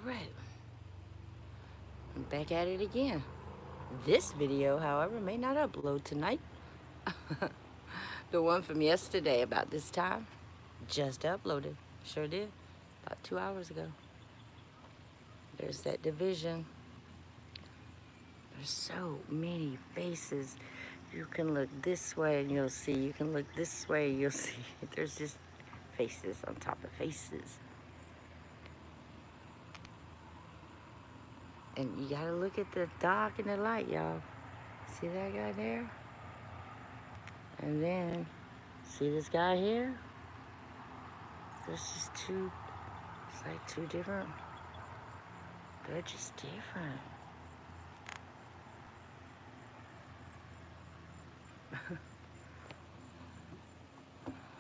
Alright, I'm back at it again. This video, however, may not upload tonight. The one from yesterday about this time just uploaded. Sure did. About 2 hours ago. There's that division. There's so many faces. You can look this way and you'll see. You can look this way, you'll see. There's just faces on top of faces. And you gotta look at the dark and the light, y'all. See that guy there? And then, see this guy here? There's just two, it's like two different, they're just different.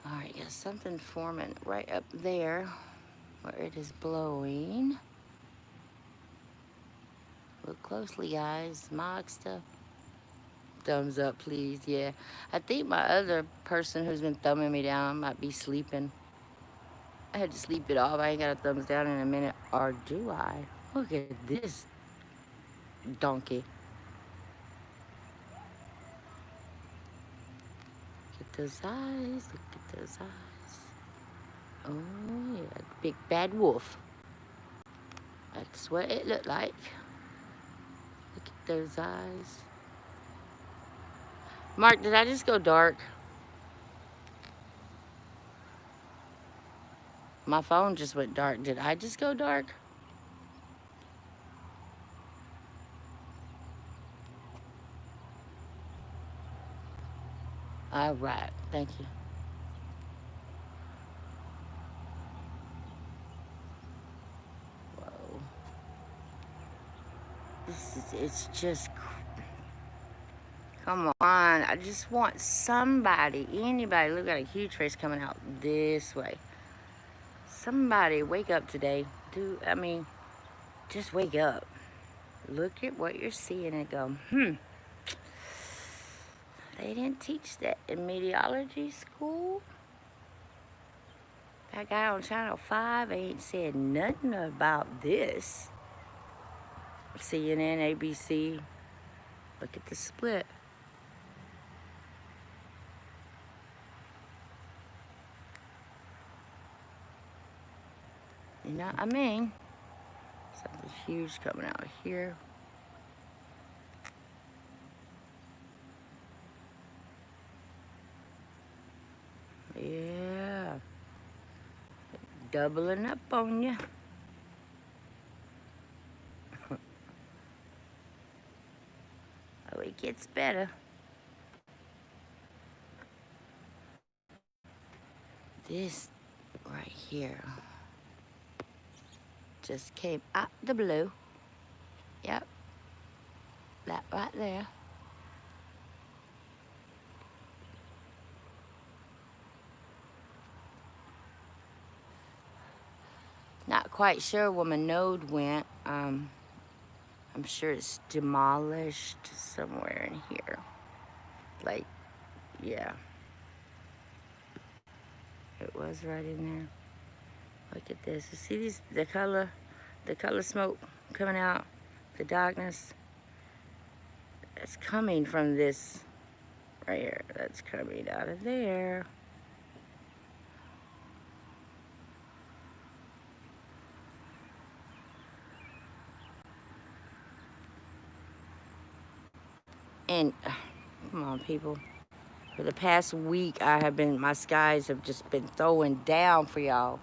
Alright, got something forming right up there where it is blowing. Look closely, guys. Smog stuff. Thumbs up, please. Yeah. I think my other person who's been thumbing me down might be sleeping. I had to sleep it off. I ain't got a thumbs down in a minute. Or do I? Look at this donkey. Look at those eyes. Look at those eyes. Oh, yeah. Big bad wolf. That's what it looked like. Look at those eyes. Mark, did I just go dark? My phone just went dark. Did I just go dark? All right. Thank you. Whoa. It's just, come on. I just want somebody, anybody. Look at a huge face coming out this way. Somebody wake up today. Just wake up. Look at what you're seeing and go, they didn't teach that in meteorology school. That guy on Channel 5 ain't said nothing about this. CNN, ABC. Look at the split. You know what I mean? Something huge coming out here. Yeah. Doubling up on you. Oh, it gets better. This right here just came out the blue. Yep. That right there. Not quite sure where my node went. I'm sure it's demolished somewhere in here. Like, yeah. It was right in there. Look at this. You see these, the color smoke coming out, the darkness. It's coming from this right here. That's coming out of there. And come on, people. For the past week, my skies have just been throwing down for y'all.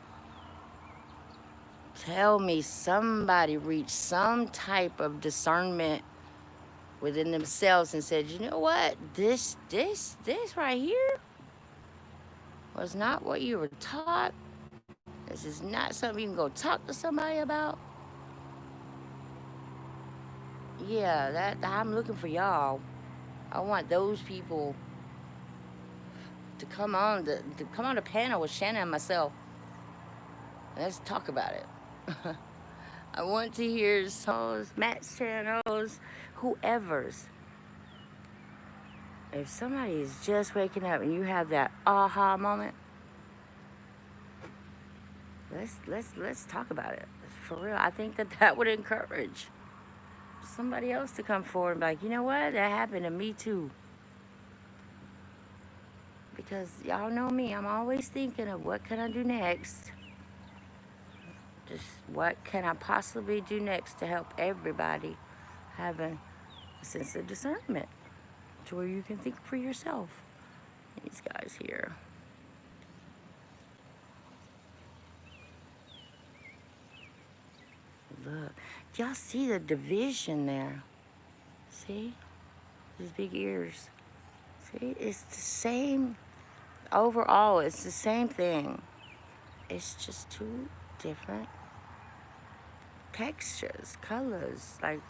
Tell me somebody reached some type of discernment within themselves and said, you know what? This right here was not what you were taught. This is not something you can go talk to somebody about. Yeah, I'm looking for y'all. I want those people to come on the panel with Shannon and myself. Let's talk about it. I want to hear souls, Matt's channels, whoever's. If somebody is just waking up and you have that aha moment, let's talk about it. For real, I think that would encourage somebody else to come forward and be like, you know what, that happened to me too. Because y'all know me, I'm always thinking of what can I do next. Just what can I possibly do next to help everybody have a sense of discernment to where you can think for yourself. These guys here. Look, y'all see the division there? See? These big ears. See? It's the same. Overall, it's the same thing. It's just two different textures, colors. Like,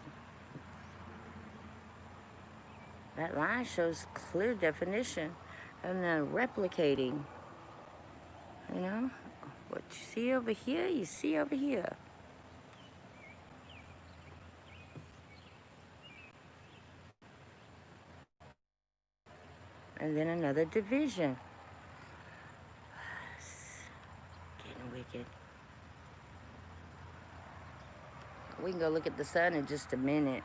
that line shows clear definition. And then replicating. You know? What you see over here, you see over here. And then another division. Getting wicked. We can go look at the sun in just a minute.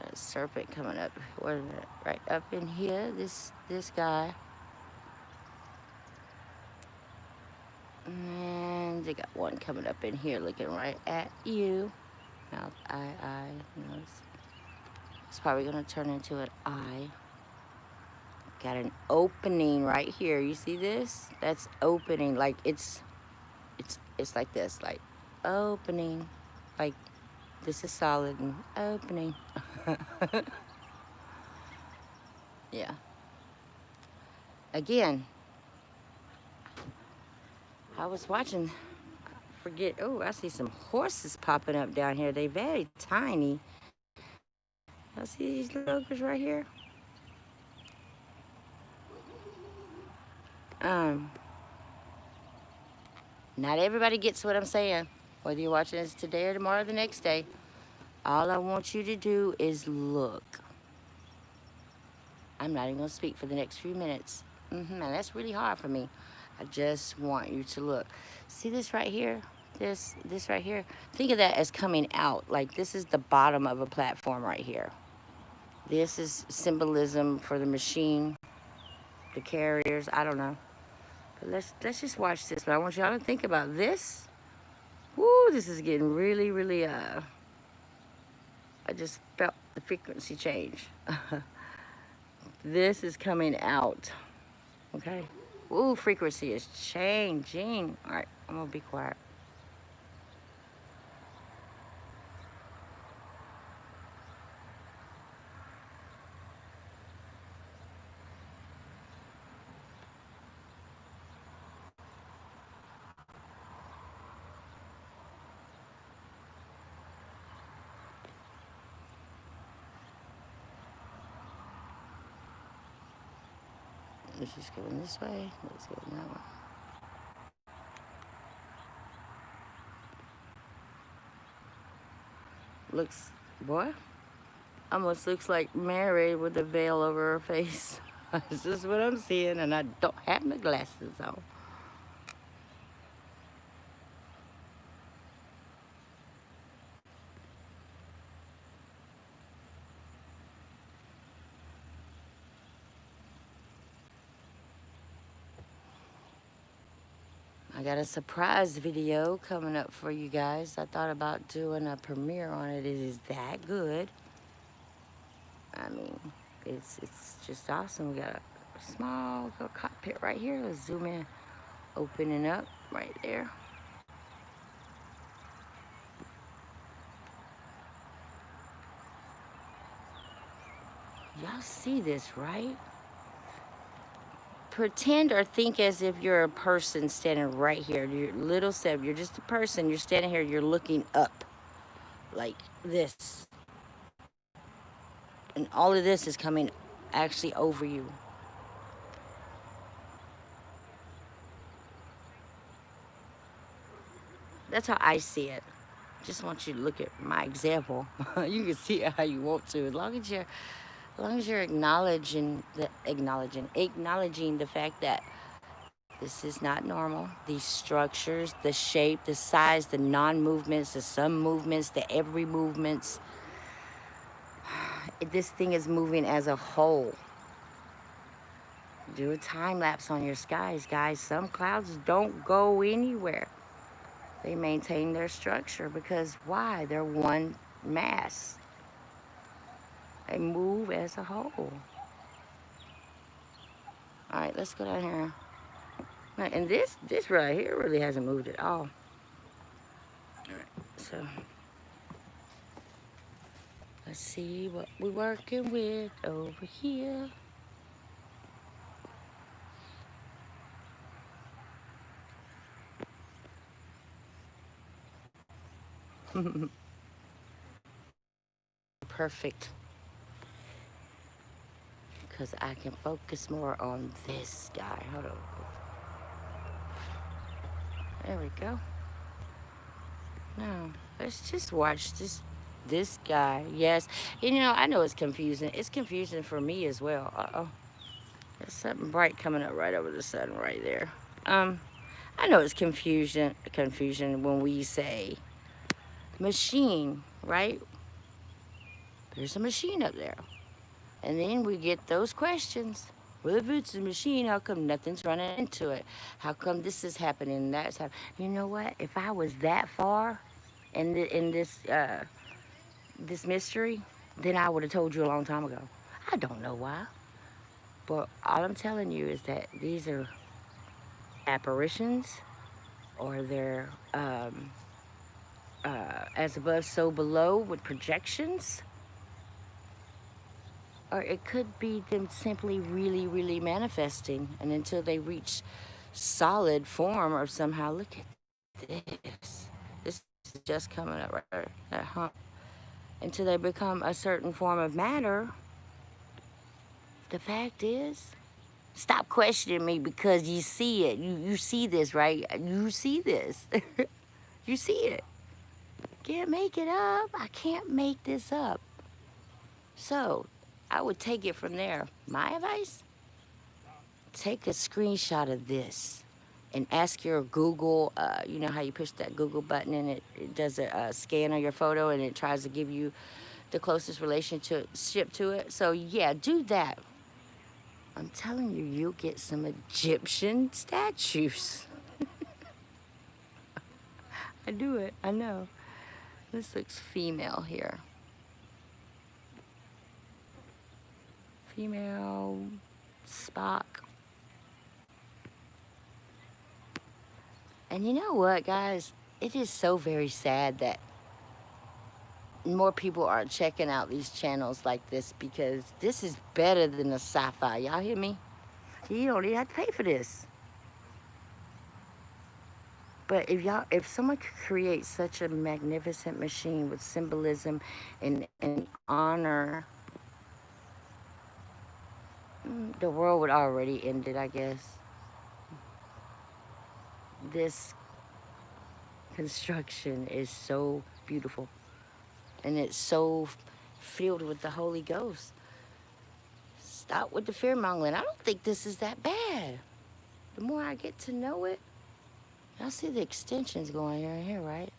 A serpent coming up. Where is it? Right up in here. This guy. And they got one coming up in here looking right at you. Mouth, eye, nose. It's probably gonna turn into an eye. Got an opening right here. You see this? That's opening. Like it's like this. Like opening. Like this is solid and opening. Yeah. Again, I was watching, forget, oh, I see some horses popping up down here. They very tiny. Y'all see these little girls right here? Not everybody gets what I'm saying. Whether you're watching this today or tomorrow or the next day, all I want you to do is look. I'm not even gonna speak for the next few minutes. And that's really hard for me. I just want you to look. See this right here? This right here? Think of that as coming out. Like this is the bottom of a platform right here. This is symbolism for the machine, the carriers, I don't know. But let's just watch this. But I want y'all to think about this. Woo, this is getting really, really, I just felt the frequency change. This is coming out, okay? Ooh, frequency is changing. All right, I'm gonna be quiet. Let's just go in this way. Let's go in that one. Looks, boy, almost looks like Mary with a veil over her face. This is what I'm seeing, and I don't have my glasses on. I got a surprise video coming up for you guys. I thought about doing a premiere on it. It is that good. I mean, it's just awesome. We got a small little cockpit right here. Let's zoom in, opening up right there. Y'all see this, right? Pretend or think as if you're a person standing right here. Your little self, you're just a person. You're standing here, you're looking up like this. And all of this is coming actually over you. That's how I see it. Just want you to look at my example. You can see it how you want to, as long as you're acknowledging the fact that This is not normal. These structures, the shape, the size, the non-movements, the some movements, the every movements. This thing is moving as a whole. Do a time lapse on your skies, guys. Some clouds don't go anywhere. They maintain their structure because why? They're one mass. They move as a whole. All right, let's go down here. And this right here really hasn't moved at all. All right, so let's see what we're working with over here. Perfect. Because I can focus more on this guy. Hold on. There we go. Now, let's just watch this guy. Yes. And, you know, I know it's confusing. It's confusing for me as well. Uh-oh. There's something bright coming up right over the sun right there. I know it's confusion when we say machine, right? There's a machine up there. And then we get those questions. Well, if it's a machine, how come nothing's running into it? How come this is happening, that's happening? You know what? If I was that far in this mystery, then I would have told you a long time ago. I don't know why. But all I'm telling you is that these are apparitions, or they're as above, so below with projections. Or it could be them simply really, really manifesting. And until they reach solid form or somehow, look at this. This is just coming up right there, that hump. Until they become a certain form of matter, the fact is, stop questioning me because you see it. You see this, right? You see this. You see it. Can't make it up. I can't make this up. So I would take it from there. My advice? Take a screenshot of this and ask your Google, you know how you push that Google button and it does a scan of your photo and it tries to give you the closest relationship to it. So yeah, do that. I'm telling you, you'll get some Egyptian statues. I do it, I know. This looks female here. Female Spock. And you know what, guys? It is so very sad that more people aren't checking out these channels like this, because this is better than the sci-fi. Y'all hear me? You don't even have to pay for this. But if someone could create such a magnificent machine with symbolism and honor, the world would already end it, I guess. This construction is so beautiful. And it's so filled with the Holy Ghost. Stop with the fear-mongering. I don't think this is that bad. The more I get to know it, y'all see the extensions going here and here, right?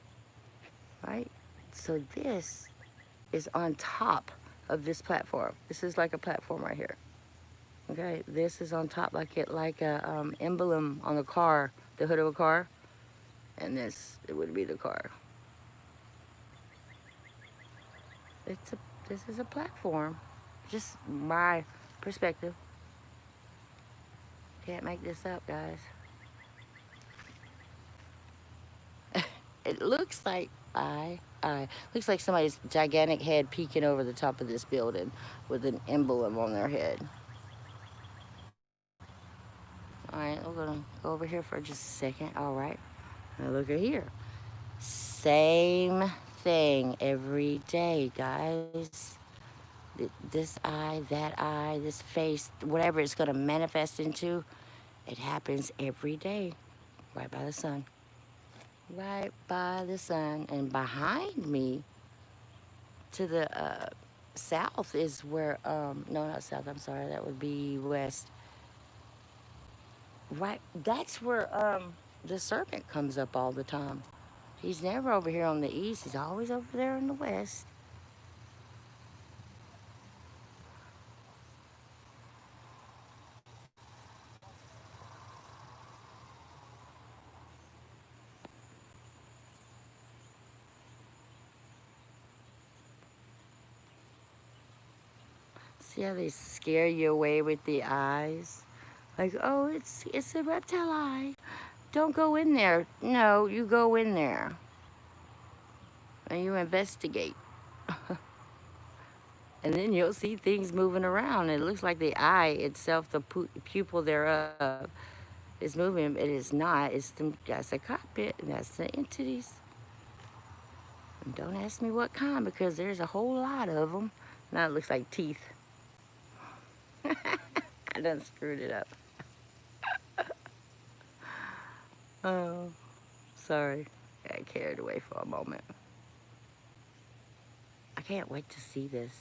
Right? So this is on top of this platform. This is like a platform right here. Okay, this is on top like a emblem on a car, the hood of a car, and it would be the car. This is a platform. Just my perspective. Can't make this up, guys. It looks like looks like somebody's gigantic head peeking over the top of this building with an emblem on their head. All right, we're gonna go over here for just a second. All right, now look at here. Same thing every day, guys. This eye, that eye, this face, whatever it's gonna manifest into, it happens every day, right by the sun. Right by the sun. And behind me, to the south is where, no, not south, I'm sorry, that would be west. right, that's where the serpent comes up all the time. He's never over here on the east. He's always over there in the west. See how they scare you away with the eyes? Like, oh, it's a reptile eye. Don't go in there. No, you go in there and you investigate. And then you'll see things moving around. It looks like the eye itself, the pupil thereof, is moving. It is not. That's the cockpit, and that's the entities. And don't ask me what kind, because there's a whole lot of them. Now it looks like teeth. I done screwed it up. Oh, sorry. I got carried away for a moment. I can't wait to see this.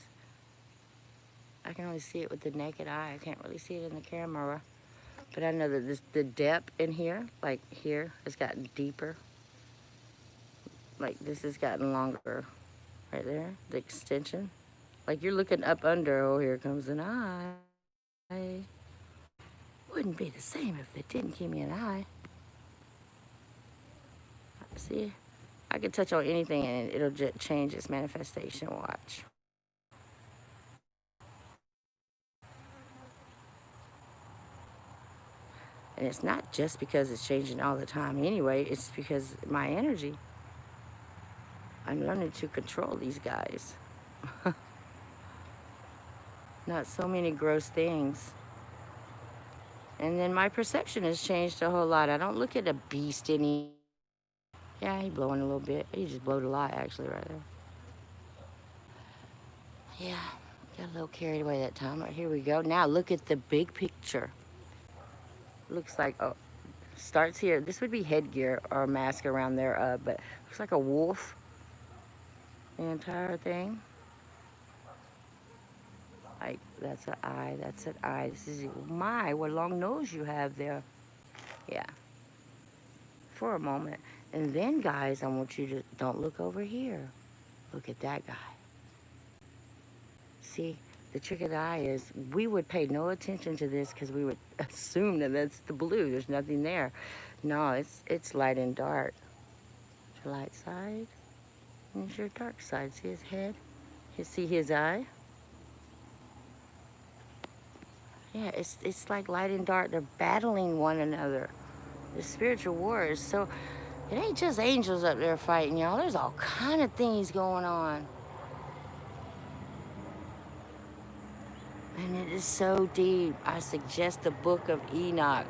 I can only see it with the naked eye. I can't really see it in the camera. But I know that the depth in here, like here, has gotten deeper. Like this has gotten longer. Right there, the extension. Like you're looking up under, oh, here comes an eye. Wouldn't be the same if they didn't give me an eye. See, I could touch on anything and it'll just change its manifestation. Watch. And it's not just because it's changing all the time anyway, it's because my energy. I'm learning to control these guys. Not so many gross things. And then my perception has changed a whole lot. I don't look at a beast any. Yeah, he blowing a little bit. He just blowed a lot actually right there. Yeah, got a little carried away that time. Right, here we go. Now look at the big picture. Looks like, oh, starts here. This would be headgear or a mask around there, but looks like a wolf. The entire thing. Like, that's an eye, that's an eye. This is, my, what long nose you have there. Yeah. For a moment. And then, guys, I want you to, don't look over here. Look at that guy. See, the trick of the eye is we would pay no attention to this because we would assume that that's the blue. There's nothing there. No, it's light and dark. It's your light side and it's your dark side. See his head? You see his eye? Yeah, it's like light and dark. They're battling one another. The spiritual wars. So it ain't just angels up there fighting, y'all. There's all kind of things going on. And it is so deep. I suggest the Book of Enoch.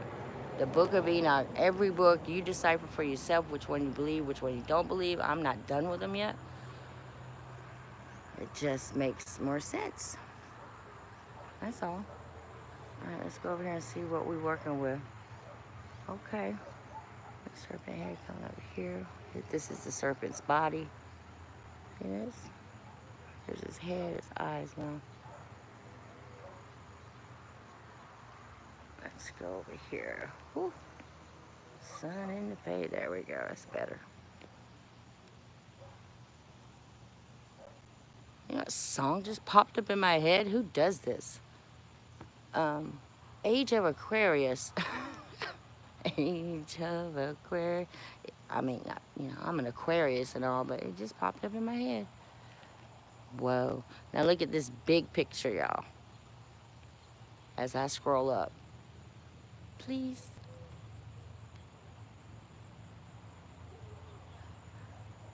The Book of Enoch. Every book, you decipher for yourself which one you believe, which one you don't believe. I'm not done with them yet. It just makes more sense. That's all. All right, let's go over here and see what we're working with. Okay. The serpent head coming over here. This is the serpent's body. See this? There's his head, his eyes now. Let's go over here. Whew. Sun in the face. There we go. That's better. You know, a song just popped up in my head. Who does this? Age of Aquarius. Age of Aquarius. I mean, you know, I'm an Aquarius and all, but it just popped up in my head. Whoa. Now look at this big picture, y'all. As I scroll up. Please.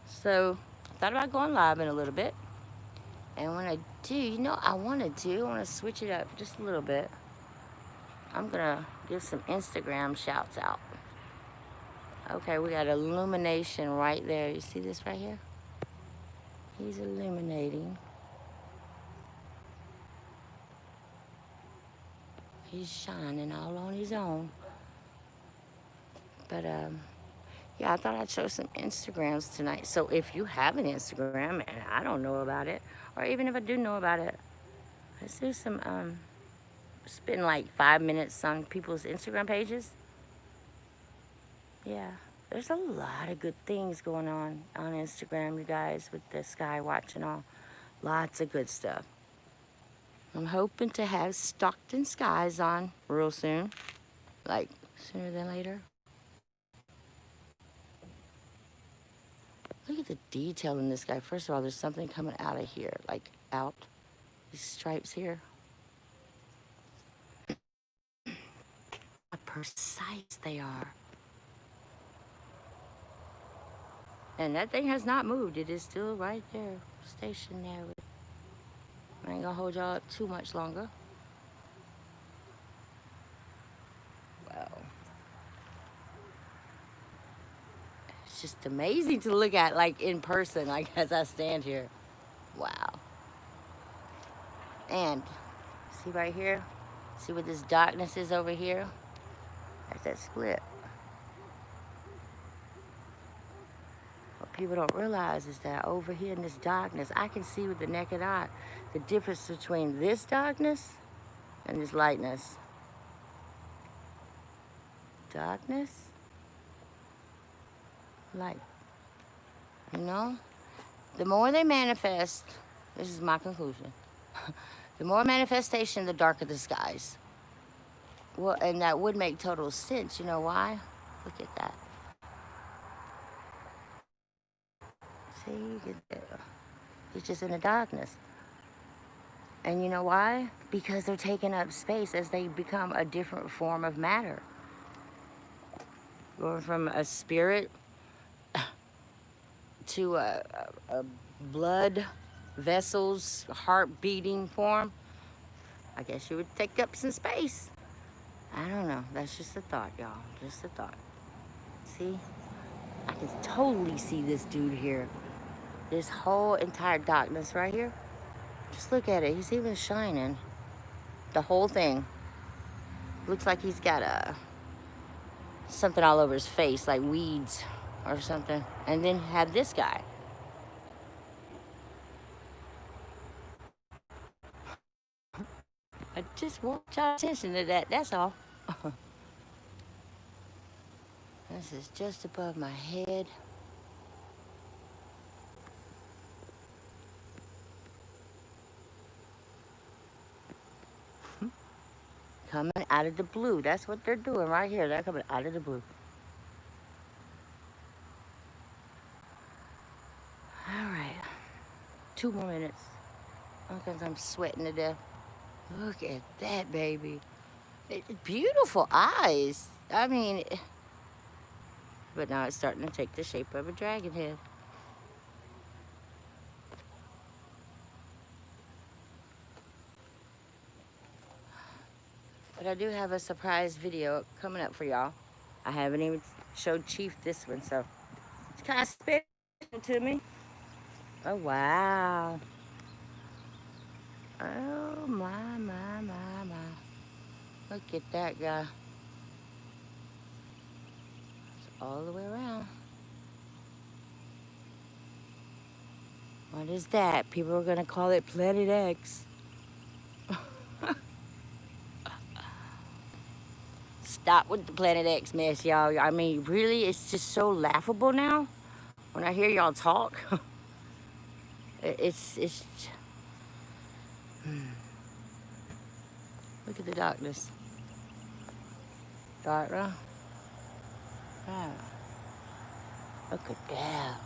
So, I thought about going live in a little bit. And when I do, you know, I want to switch it up just a little bit. I'm going to give some Instagram shouts out. Okay, we got illumination right there. You see this right here? He's illuminating. He's shining all on his own. But, yeah, I thought I'd show some Instagrams tonight. So if you have an Instagram and I don't know about it, or even if I do know about it, let's do some, spend like 5 minutes on people's Instagram pages. Yeah, there's a lot of good things going on Instagram, you guys, with the sky watch and all. Lots of good stuff. I'm hoping to have Stockton Skies on real soon, like sooner than later. Look at the detail in this guy. First of all, there's something coming out of here, like out. These stripes here. How precise they are. And that thing has not moved. It is still right there, stationed there. I ain't gonna hold y'all up too much longer. Wow. It's just amazing to look at, like, in person, like, as I stand here. Wow. And, see right here? See what this darkness is over here? That's that split. What people don't realize is that over here in this darkness, I can see with the naked eye the difference between this darkness and this lightness. Darkness, light. You know? The more they manifest, this is my conclusion, the more manifestation, the darker the skies. Well, and that would make total sense. You know why? Look at that. See, it's just in the darkness. And you know why? Because they're taking up space as they become a different form of matter. Going from a spirit to a blood vessels, heart beating form. I guess you would take up some space. I don't know. That's just a thought, y'all. Just a thought. See? I can totally see this dude here. This whole entire darkness right here. Just look at it. He's even shining. The whole thing. Looks like he's got something all over his face, like weeds or something. And then have this guy. I just want y'all attention to that. That's all. This is just above my head. Coming out of the blue. That's what they're doing right here. They're coming out of the blue. All right. 2 more minutes. Because I'm sweating to death. Look at that, baby. Beautiful eyes. I mean, but now it's starting to take the shape of a dragon head. But I do have a surprise video coming up for y'all. I haven't even showed Chief this one, so it's kind of special to me. Oh, wow. Oh, my, my, my, my. Look at that guy. It's all the way around. What is that? People are going to call it Planet X. Stop with the Planet X mess, y'all. I mean, really, it's just so laughable now. When I hear y'all talk, it's Look at the darkness. Darker. Wow. Look at that.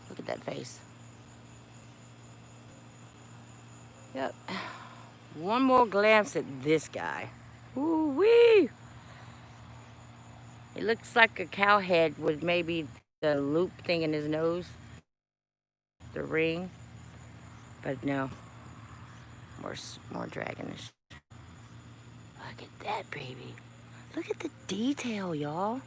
Look at that face. Yep. One more glance at this guy. Ooh-wee. It looks like a cow head with maybe the loop thing in his nose. The ring. But no. More dragonish. Look at that, baby. Look at the detail, y'all.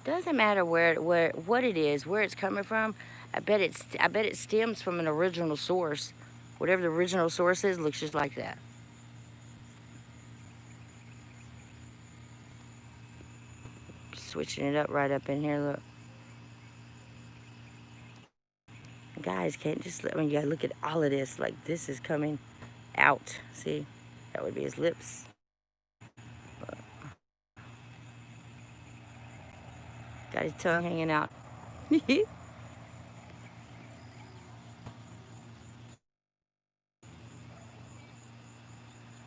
Doesn't matter what it is, where it's coming from. I bet it stems from an original source. Whatever the original source is, looks just like that. Switching it up right up in here, look. Guys, can't just, I mean, you gotta look at all of this. Like, this is coming out. See, that would be his lips. Got his tongue hanging out.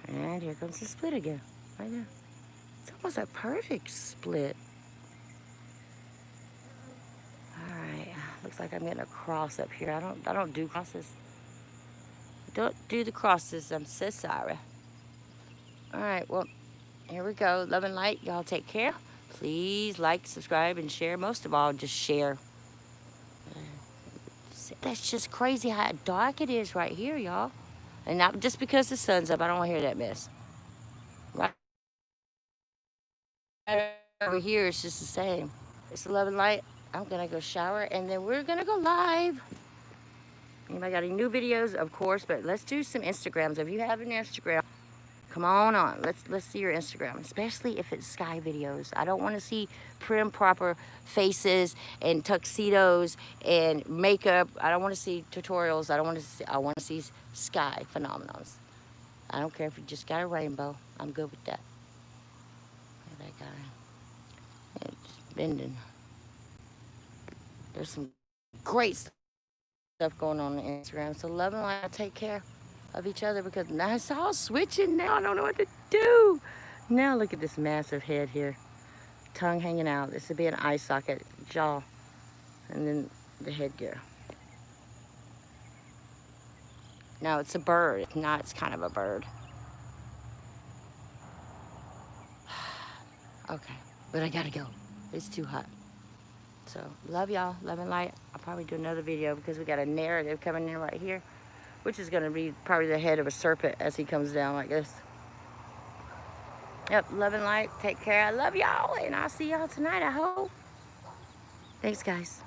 And here comes the split again, right there. It's almost a perfect split. All right, looks like I'm getting a cross up here. I don't do crosses. Don't do the crosses. I'm so sorry. All right, well, here we go. Love and light. Y'all take care. Please like, subscribe, and share. Most of all, just share. That's just crazy how dark it is right here, y'all. And not just because the sun's up. I don't want to hear that mess. Right over here, it's just the same. It's 11 light. I'm going to go shower, and then we're going to go live. Anybody got any new videos? Of course, but let's do some Instagrams. If you have an Instagram, come on. Let's see your Instagram, especially if it's sky videos. I don't want to see prim proper faces and tuxedos and makeup. I don't want to see tutorials. I want to see sky phenomenons. I don't care if you just got a rainbow. I'm good with that. Look at that guy. Just bending. There's some great stuff going on Instagram. So love and light. Take care of each other, because now it's all switching now. I don't know what to do. Now look at this massive head here. Tongue hanging out. This would be an eye socket, jaw, and then the headgear. Now it's a bird. Now it's kind of a bird. Okay, but I gotta go. It's too hot. So love y'all, love and light. I'll probably do another video because we got a narrative coming in right here, which is gonna be probably the head of a serpent as he comes down like this. Yep, love and light. Take care. I love y'all, and I'll see y'all tonight, I hope. Thanks, guys.